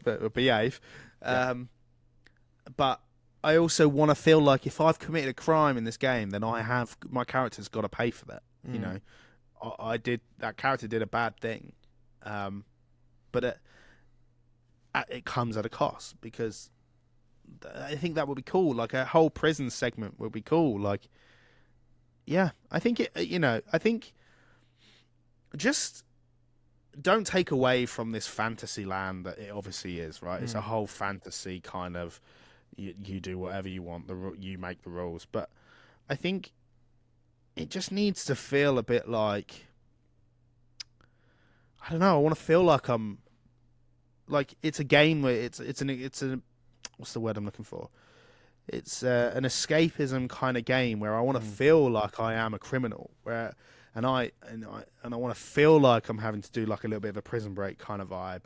but behave. But I also want to feel like if I've committed a crime in this game, then my character's got to pay for that. You know, that character did a bad thing, but it comes at a cost, because I think that would be cool. Like, a whole prison segment would be cool. Like, yeah, I think I think just don't take away from this fantasy land that it obviously is, right? It's a whole fantasy kind of, you do whatever you want, you make the rules. But I think it just needs to feel a bit like, I don't know, I want to feel like I'm, like, it's a game where it's a what's the word I'm looking for? It's an escapism kind of game where I want to feel like I am a criminal, and I want to feel like I'm having to do like a little bit of a Prison Break kind of vibe,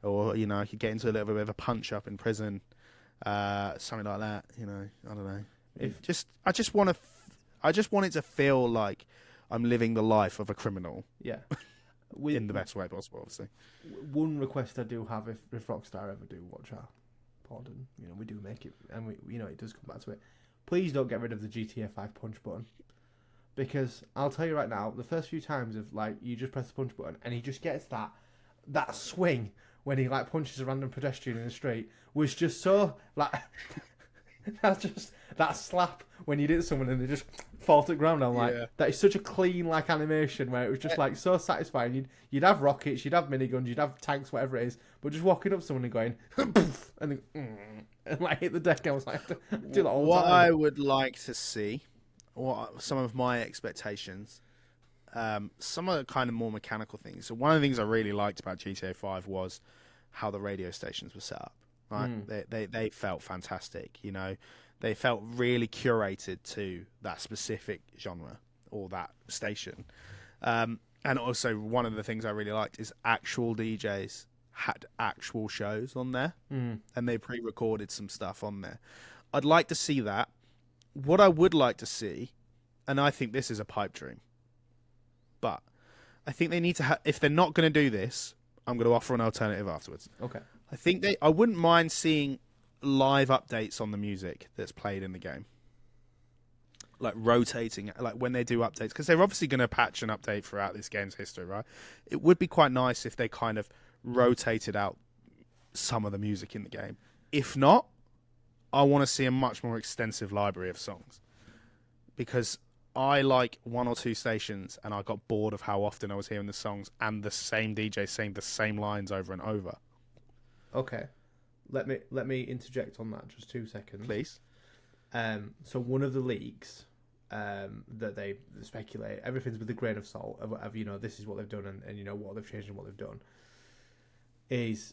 or I could get into a little bit of a punch up in prison, something like that. I don't know. I just want it to feel like I'm living the life of a criminal. Yeah. In the best way possible, obviously. One request I do have, if Rockstar ever do watch our pod, and we do make it, and we it does come back to it, please don't get rid of the GTA 5 punch button, because I'll tell you right now, the first few times of like you just press the punch button and he just gets that swing when he like punches a random pedestrian in the street was just so like that's just that slap when you did someone and they just fall to the ground. I'm like, that is such a clean like animation where it was just like so satisfying. You'd have rockets, you'd have miniguns, you'd have tanks, whatever it is, but just walking up to someone and going and and like hit the deck. I was like, do that all the time. What I would like to see, some of my expectations, some of the kind of more mechanical things. So one of the things I really liked about GTA 5 was how the radio stations were set up. Right, they felt fantastic. They felt really curated to that specific genre or that station. And also, one of the things I really liked is actual DJs had actual shows on there, and they pre-recorded some stuff on there. I'd like to see that. What I would like to see, and I think this is a pipe dream, but I think they need to if they're not going to do this, I'm going to offer an alternative afterwards. Okay. I wouldn't mind seeing live updates on the music that's played in the game. Like rotating, like when they do updates, because they're obviously going to patch and update throughout this game's history, right? It would be quite nice if they kind of rotated out some of the music in the game. If not, I want to see a much more extensive library of songs. Because I like one or two stations, and I got bored of how often I was hearing the songs and the same DJ saying the same lines over and over. Okay, let me interject on that just 2 seconds, please. So one of the leaks that they speculate, everything's with a grain of salt of this is what they've done and what they've changed and what they've done, is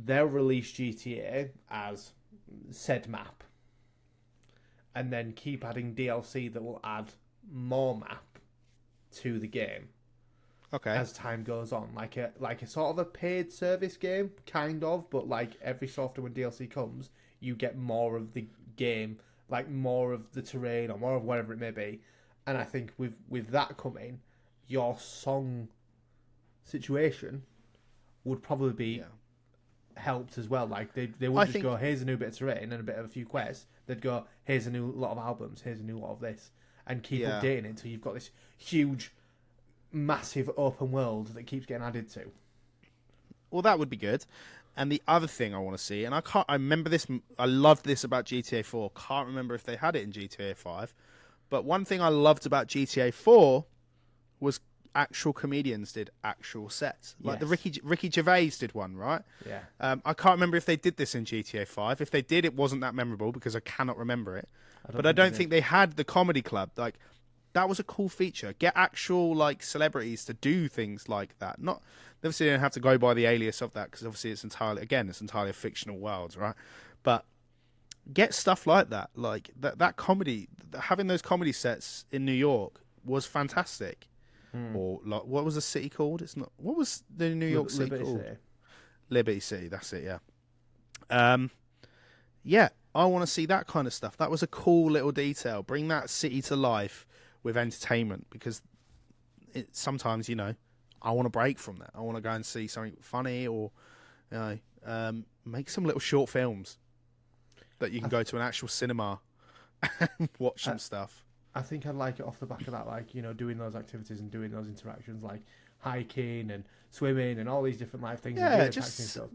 they'll release GTA as said map, and then keep adding DLC that will add more map to the game Okay. as time goes on, like a sort of a paid service game, kind of, but like every so often when DLC comes, you get more of the game, like more of the terrain or more of whatever it may be. And I think with that coming, your song situation would probably be helped as well. Like they would go, here's a new bit of terrain and a bit of a few quests. They'd go, here's a new lot of albums, here's a new lot of this, and keep updating it until you've got this huge, massive open world that keeps getting added to. Well, that would be good. And the other thing I want to see, and I remember this, I loved this about GTA 4. Can't remember if they had it in GTA 5. But one thing I loved about GTA 4 was actual comedians did actual sets. Like the Ricky Gervais did one, right? Yeah. I can't remember if they did this in GTA 5. If they did, it wasn't that memorable because I cannot remember it. I don't think they had the comedy club. Like, that was a cool feature. Get actual like celebrities to do things like that. Not obviously they don't have to go by the alias of that because obviously it's entirely a fictional world, right? But get stuff like that. Like that comedy, having those comedy sets in New York was fantastic. Or like, what was the city called? It's not. What was the New York city called? City. Liberty City. That's it. Yeah. Yeah. I want to see that kind of stuff. That was a cool little detail. Bring that city to life with entertainment because sometimes, you know, I want to break from that. I want to go and see something funny or, you know, make some little short films that you can go to an actual cinema and watch some stuff. I think I'd like it off the back of that, like, you know, doing those activities and doing those interactions, like hiking and swimming and all these different life things. Yeah, and stuff.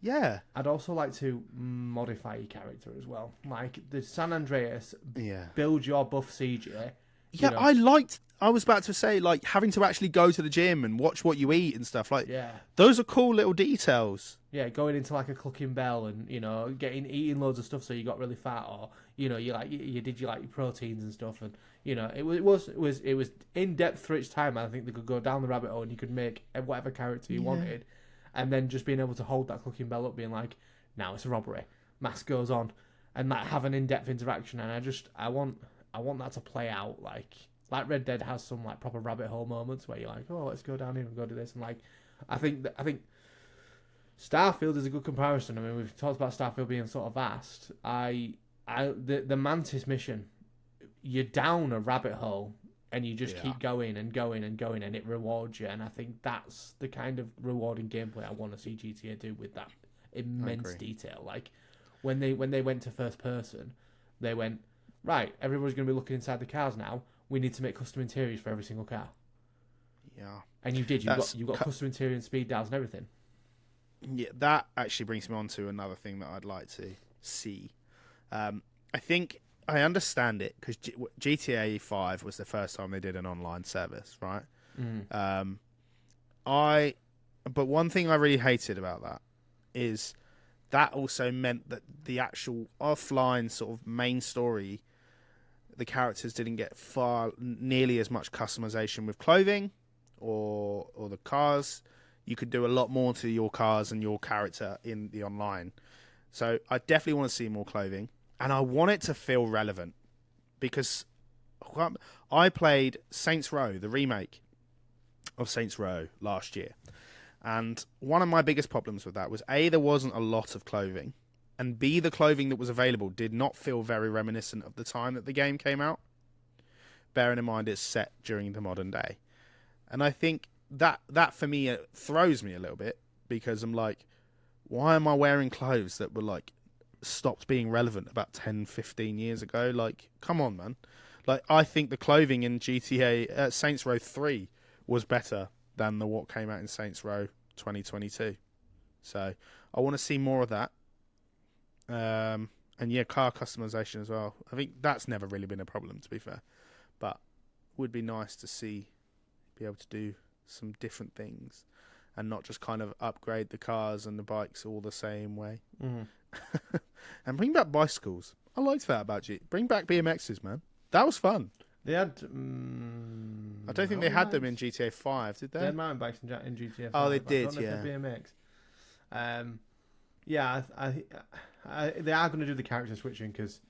Yeah. I'd also like to modify your character as well. Like the San Andreas, build your buff CJ. Yeah, I was about to say, like, having to actually go to the gym and watch what you eat and stuff. Like, those are cool little details. Yeah, going into like a clucking bell and, you know, eating loads of stuff so you got really fat, or, you know, you did your proteins and stuff, and, you know, it was in depth for its time. I think they could go down the rabbit hole and you could make whatever character you wanted, and then just being able to hold that clucking bell up, being like, now it's a robbery, mask goes on, and like have an in-depth interaction. And I want that to play out like Red Dead has some like proper rabbit hole moments where you're like, oh, let's go down here and go do this, and like I think Starfield is a good comparison. I mean, we've talked about Starfield being sort of vast. The Mantis mission, you're down a rabbit hole and you just keep going and going and going, and it rewards you. And I think that's the kind of rewarding gameplay I want to see GTA do with that immense detail. Like when they went to first person, they went, right, everybody's going to be looking inside the cars now. We need to make custom interiors for every single car. Yeah, and you did. You got custom interior and speed dials and everything. Yeah, that actually brings me on to another thing that I'd like to see. I think I understand it because GTA 5 was the first time they did an online service, right? But one thing I really hated about that is that also meant that the actual offline sort of main story, the characters didn't get nearly as much customization with clothing or the cars. You could do a lot more to your cars and your character in the online. So I definitely want to see more clothing. And I want it to feel relevant. Because I played Saints Row, the remake of Saints Row last year. And one of my biggest problems with that was, A, there wasn't a lot of clothing. And B, the clothing that was available did not feel very reminiscent of the time that the game came out. Bearing in mind it's set during the modern day. And I think that for me, it throws me a little bit because I'm like, why am I wearing clothes that were like stopped being relevant about 10, 15 years ago? Like, come on, man. Like, I think the clothing in GTA Saints Row 3 was better than what came out in Saints Row 2022. So I want to see more of that. And yeah, car customization as well. I think that's never really been a problem, to be fair. But it would be nice to be able to do some different things and not just kind of upgrade the cars and the bikes all the same way. And bring back bicycles. I liked that about you. Bring back BMXs, man. That was fun. They had I don't think they had them in GTA 5, did they? They had mountain bikes in GTA 5. Oh, they did, I don't know if they're BMX. Yeah, they are going to do the character switching because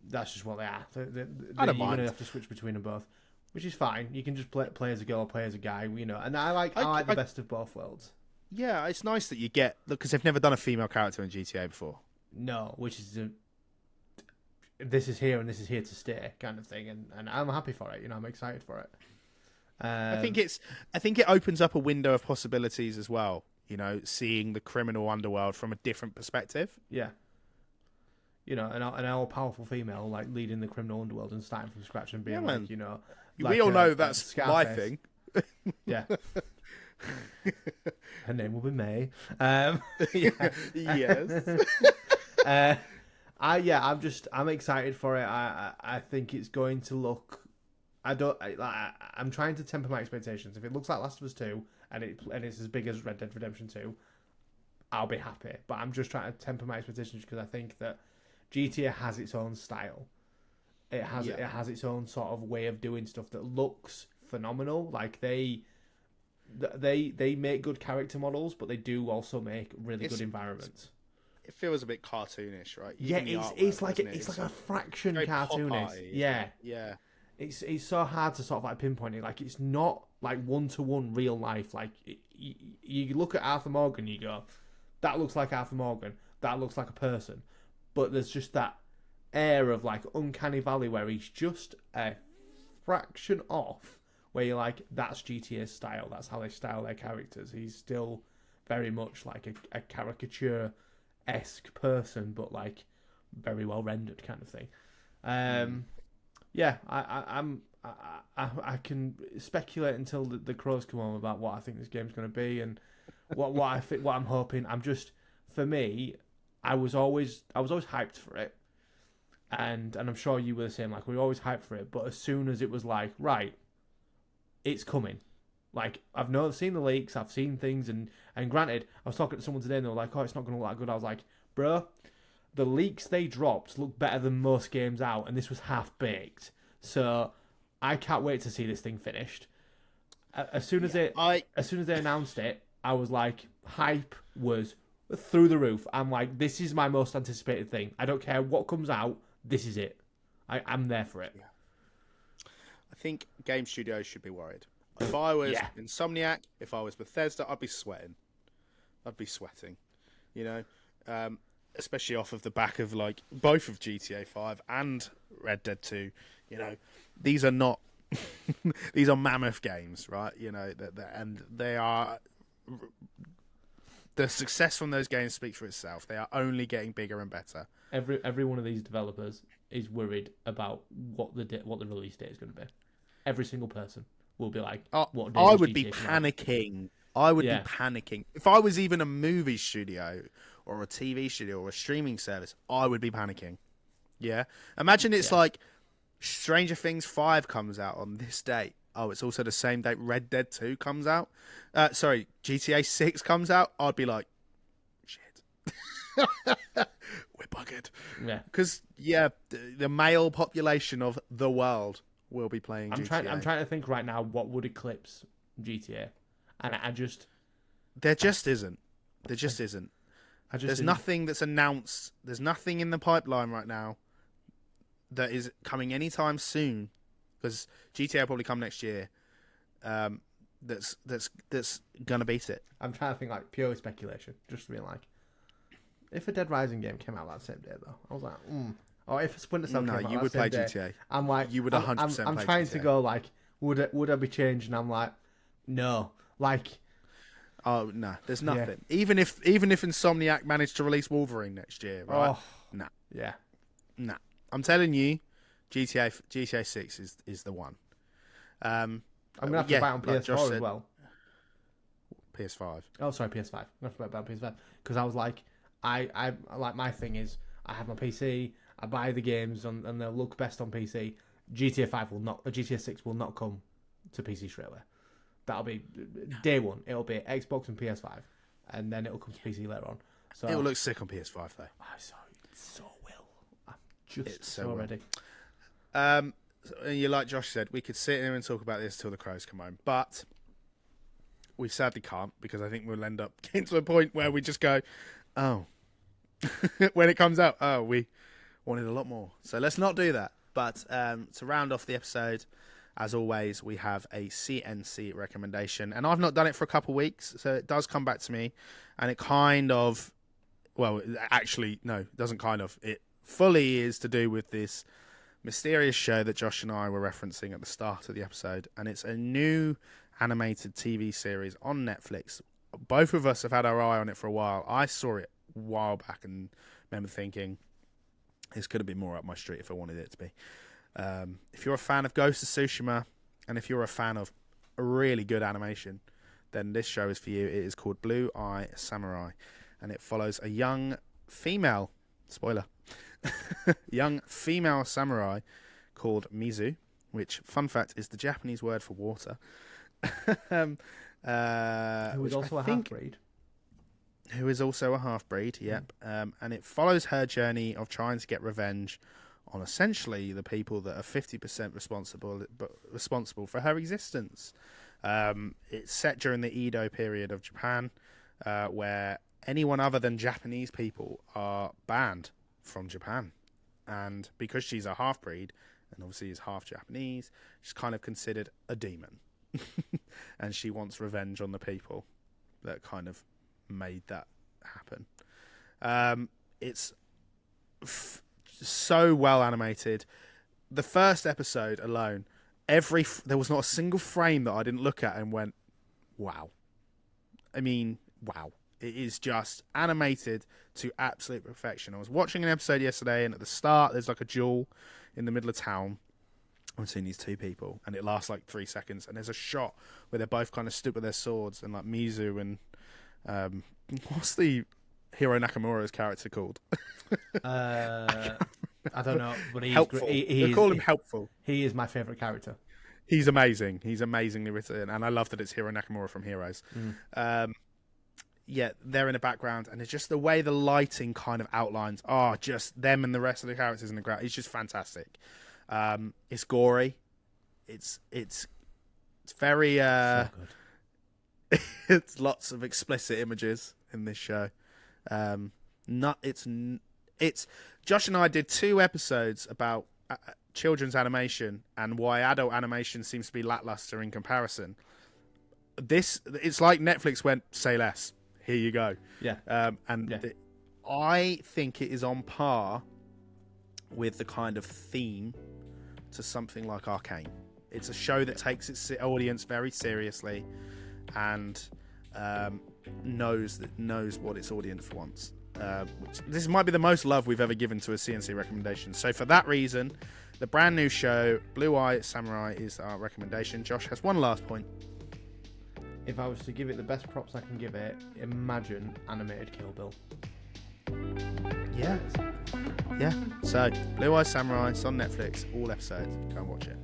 that's just what they are. I don't mind. You're going to have to switch between them both. which is fine. You can just play as a girl or play as a guy, you know. And I like the best of both worlds. Yeah, it's nice that you get, because they've never done a female character in GTA before. No, which is this is here and this is here to stay kind of thing, and I'm happy for it. You know, I'm excited for it. I think it opens up a window of possibilities as well. You know, seeing the criminal underworld from a different perspective. Yeah. You know, an all-powerful female like leading the criminal underworld and starting from scratch and being like, you know, like we all know that's my thing. Yeah. Her name will be May. Yes. I'm excited for it. I think it's going to look. I'm trying to temper my expectations. If it looks like Last of Us 2 and it's as big as Red Dead Redemption 2, I'll be happy. But I'm just trying to temper my expectations because I think that GTA has its own style. It has its own sort of way of doing stuff that looks phenomenal. Like they make good character models, but they do also make really good environments. It feels a bit cartoonish, right? It's like a fraction cartoonish. Pop-eye, yeah. It's so hard to sort of like pinpoint it. Like it's not like one-to-one real life. Like you look at Arthur Morgan, you go, that looks like Arthur Morgan. That looks like a person. But there's just that air of like uncanny valley where he's just a fraction off. Where you're like, that's GTA's style. That's how they style their characters. He's still very much like a caricature-esque person, but like very well rendered kind of thing. Yeah, I can speculate until the crows come home about what I think this game's going to be and what I'm hoping. For me, I was always hyped for it, and I'm sure you were the same. Like we were always hyped for it, but as soon as it was like, right, it's coming. Like I've seen the leaks, I've seen things, and granted, I was talking to someone today and they were like, oh, it's not going to look that good. I was like, bro, the leaks they dropped look better than most games out, and this was half baked. So I can't wait to see this thing finished. As soon as they announced it, I was like, hype was through the roof. I'm like, this is my most anticipated thing. I don't care what comes out. This is it. I'm there for it. Yeah. I think game studios should be worried. If I was Insomniac, if I was Bethesda, I'd be sweating. You know, especially off of the back of like both of GTA 5 and Red Dead 2. You know, these are not these are mammoth games, right? You know, and they are. The success from those games speaks for itself. They are only getting bigger and better. Every one of these developers is worried about what the release date is going to be. Every single person will be like, "What day?" I would be panicking. I would be panicking if I was even a movie studio or a TV studio or a streaming service. I would be panicking. Yeah, imagine it's like Stranger Things 5 comes out on this date. Oh, it's also the same date Red Dead 2 comes out. GTA 6 comes out. I'd be like, shit. We're buggered. Yeah. Because, the male population of the world will be playing GTA. I'm trying to think right now what would eclipse GTA. And There just isn't. There's nothing that's announced. There's nothing in the pipeline right now that is coming anytime soon. Because GTA will probably come next year. That's gonna beat it. I'm trying to think like pure speculation, just to be like, if a Dead Rising game came out that same day though, I was like, or if a Splinter Cell came out you would that same play day, GTA. I'm like, you would 100%. I'm trying to go like, would I be changed? And I'm like, no, like, oh no, there's nothing. Yeah. Even if Insomniac managed to release Wolverine next year, right? Nah. I'm telling you. GTA 6 is the one. I'm gonna have to buy it on PS4 as well. PS5. Oh, sorry, PS5. I'm gonna have to buy it on PS5 because I was like, I like my thing is I have my PC. I buy the games and they'll look best on PC. GTA 6 will not come to PC straight away. That'll be day one. It'll be Xbox and PS5, and then it'll come to PC later on. So it'll look sick on PS5 though. So will. I'm just so ready. And you, like Josh said, we could sit here and talk about this till the crows come home, but we sadly can't because I think we'll end up getting to a point where we just go, oh, when it comes out, we wanted a lot more. So let's not do that. But to round off the episode, as always, we have a CNC recommendation, and I've not done it for a couple of weeks, so it does come back to me, and it kind of, well, actually, no, it doesn't kind of, it fully is to do with this mysterious show that Josh and I were referencing at the start of the episode, and it's a new animated TV series on Netflix. Both of us have had our eye on it for a while. I saw it a while back and remember thinking, this could have been more up my street if I wanted it to be. If you're a fan of Ghost of Tsushima, and if you're a fan of a really good animation, then this show is for you. It is called Blue Eye Samurai, and it follows a young female, spoiler, young female samurai called Mizu, which, fun fact, is the Japanese word for water. Who is also a half-breed. Who is also a half-breed, yep. And it follows her journey of trying to get revenge on essentially the people that are 50% responsible for her existence. It's set during the Edo period of Japan, where anyone other than Japanese people are banned from Japan. And because she's a half-breed, and obviously is half Japanese, she's kind of considered a demon. And she wants revenge on the people that kind of made that happen. It's so well animated. The first episode alone, there was not a single frame that I didn't look at and went, wow. I mean, wow. It is just animated to absolute perfection. I was watching an episode yesterday, and at the start there's like a duel in the middle of town. I'm seeing these two people, and it lasts like 3 seconds, and there's a shot where they're both kind of stood with their swords, and like Mizu and what's the Hiro Nakamura's character called? I don't know, but he's helpful. They call him helpful. He is my favourite character. He's amazing. He's amazingly written, and I love that it's Hiro Nakamura from Heroes. Yeah, they're in the background, and it's just the way the lighting kind of outlines, just them and the rest of the characters in the ground. It's just fantastic. It's gory. It's very So good. it's lots of explicit images in this show. It's Josh and I did 2 episodes about children's animation and why adult animation seems to be lackluster in comparison. It's like Netflix went, say less. Here you go. Yeah. I think it is on par with the kind of theme to something like Arcane. It's a show that takes its audience very seriously and knows what its audience wants. This might be the most love we've ever given to a CNC recommendation. So for that reason, the brand new show Blue Eye Samurai is our recommendation. Josh has one last point. If I was to give it the best props I can give it, imagine animated Kill Bill. Yeah. So Blue Eye Samurai, it's on Netflix, all episodes. Go and watch it.